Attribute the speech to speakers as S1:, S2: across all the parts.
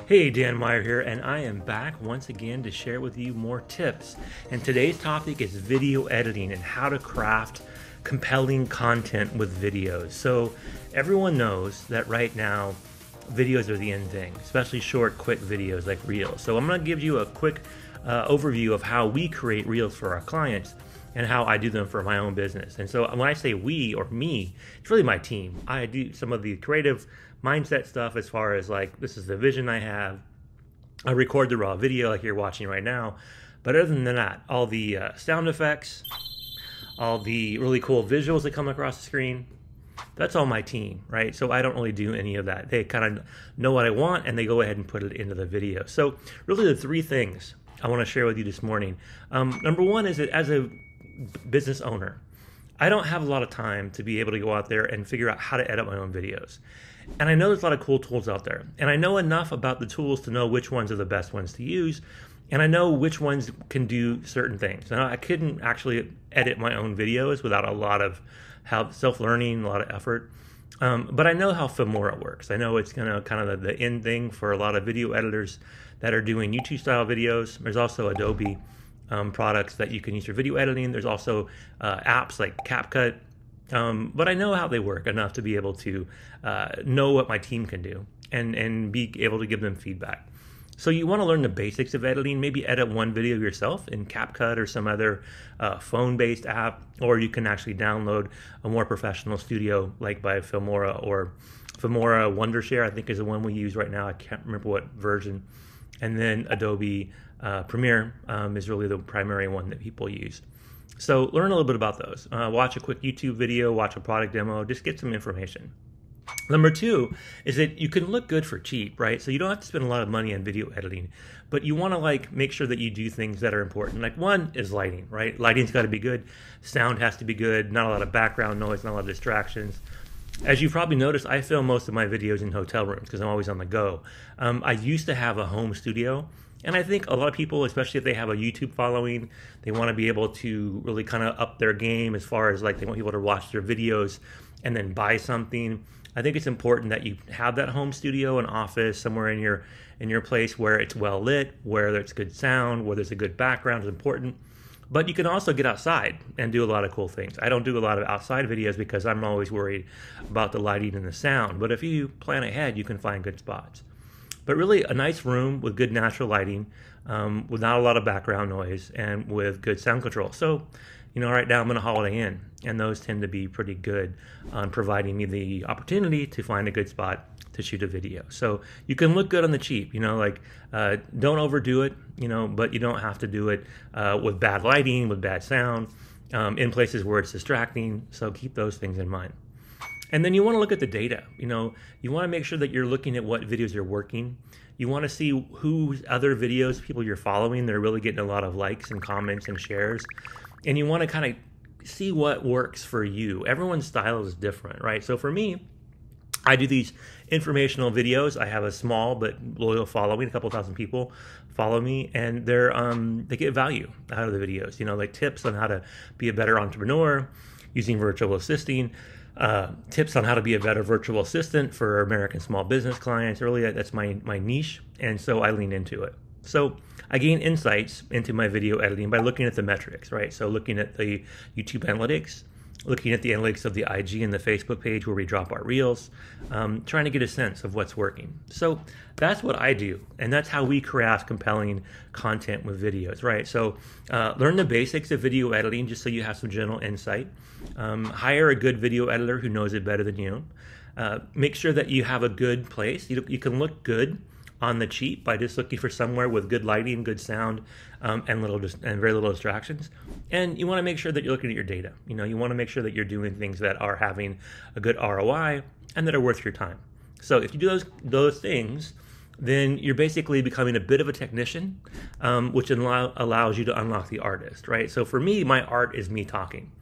S1: Hey, Dan Meyer here, and I am back once again to share with you more tips. And today's topic is video editing and how to craft compelling content with videos. So everyone knows that right now, videos are the end thing, especially short, quick videos like Reels. So I'm going to give you a quick overview of how we create Reels for our clients and how I do them for my own business. And so when I say we or me, it's really my team. I do some of the creative mindset stuff as far as like, this is the vision I have. I record the raw video like you're watching right now. But other than that, all the sound effects, all the really cool visuals that come across the screen, that's all my team, right? So I don't really do any of that. They kind of know what I want and they go ahead and put it into the video. So really the three things I want to share with you this morning. Number one is that as a business owner, I don't have a lot of time to be able to go out there and figure out how to edit my own videos. And I know there's a lot of cool tools out there. And I know enough about the tools to know which ones are the best ones to use. And I know which ones can do certain things. Now, I couldn't actually edit my own videos without a lot of self-learning, a lot of effort. But I know how Filmora works. I know it's kind of the end thing for a lot of video editors that are doing YouTube style videos. There's also Adobe products that you can use for video editing. There's also apps like CapCut. But I know how they work enough to be able to know what my team can do and be able to give them feedback. So you want to learn the basics of editing, maybe edit one video yourself in CapCut or some other phone-based app, or you can actually download a more professional studio like by Filmora or Filmora Wondershare, I think is the one we use right now. I can't remember what version. And then Adobe Premiere is really the primary one that people use. So learn a little bit about those. Watch a quick YouTube video, watch a product demo, just get some information. Number two is that you can look good for cheap, right? So you don't have to spend a lot of money on video editing, but you want to make sure that you do things that are important. Like one is lighting, right? Lighting's got to be good. Sound has to be good. Not a lot of background noise, not a lot of distractions. As you've probably noticed, I film most of my videos in hotel rooms because I'm always on the go. I used to have a home studio. And I think a lot of people, especially if they have a YouTube following, they want to be able to really kind of up their game as far as like they want people to watch their videos and then buy something. I think it's important that you have that home studio, an office, somewhere in your place where it's well lit, where there's good sound, where there's a good background is important. But you can also get outside and do a lot of cool things. I don't do a lot of outside videos because I'm always worried about the lighting and the sound. But if you plan ahead, you can find good spots. But really a nice room with good natural lighting, with not a lot of background noise, and with good sound control. So, right now I'm in a Holiday Inn, and those tend to be pretty good on providing me the opportunity to find a good spot to shoot a video. So you can look good on the cheap, don't overdo it, but you don't have to do it with bad lighting, with bad sound, in places where it's distracting. So keep those things in mind. And then you want to look at the data. You want to make sure that you're looking at what videos are working. You want to see whose other videos, people you're following, they're really getting a lot of likes and comments and shares. And you want to kind of see what works for you. Everyone's style is different, right? So for me, I do these informational videos. I have a small but loyal following, a couple thousand people follow me, and they get value out of the videos. Like tips on how to be a better entrepreneur using virtual assisting. Tips on how to be a better virtual assistant for American small business clients. Really, that's my niche, and so I lean into it. So I gain insights into my video editing by looking at the metrics, right? So looking at the YouTube analytics, looking at the analytics of the IG and the Facebook page where we drop our reels, trying to get a sense of what's working. So that's what I do, and that's how we craft compelling content with videos, right? So learn the basics of video editing just so you have some general insight. Hire a good video editor who knows it better than you. Make sure that you have a good place. You can look good on the cheap by just looking for somewhere with good lighting, good sound, and very little distractions. And you want to make sure that you're looking at your data. You want to make sure that you're doing things that are having a good ROI and that are worth your time. So if you do those things, then you're basically becoming a bit of a technician, which allows you to unlock the artist, right? So for me, my art is me talking.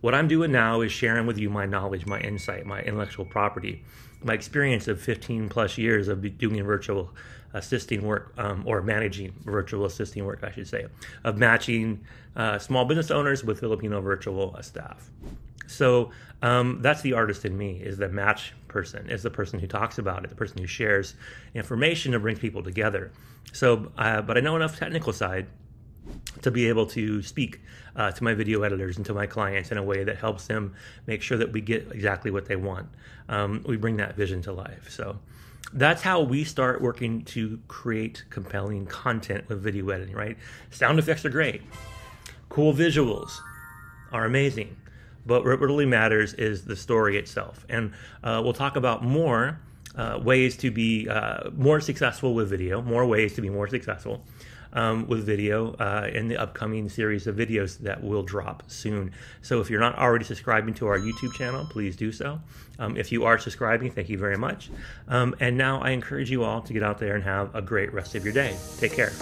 S1: What I'm doing now is sharing with you my knowledge, my insight, my intellectual property, my experience of 15 plus years of doing virtual assisting work, or managing virtual assisting work, I should say, of matching small business owners with Filipino virtual staff. So that's the artist in me, is the match person, is the person who talks about it, the person who shares information and brings people together. So, but I know enough technical side to be able to speak to my video editors and to my clients in a way that helps them make sure that we get exactly what they want. We bring that vision to life. So that's how we start working to create compelling content with video editing, right? Sound effects are great. Cool visuals are amazing. But what really matters is the story itself. And we'll talk about more ways to be more successful with video, more ways to be more successful with video in the upcoming series of videos that will drop soon. So if you're not already subscribing to our YouTube channel, please do so. If you are subscribing, thank you very much. And now I encourage you all to get out there and have a great rest of your day. Take care.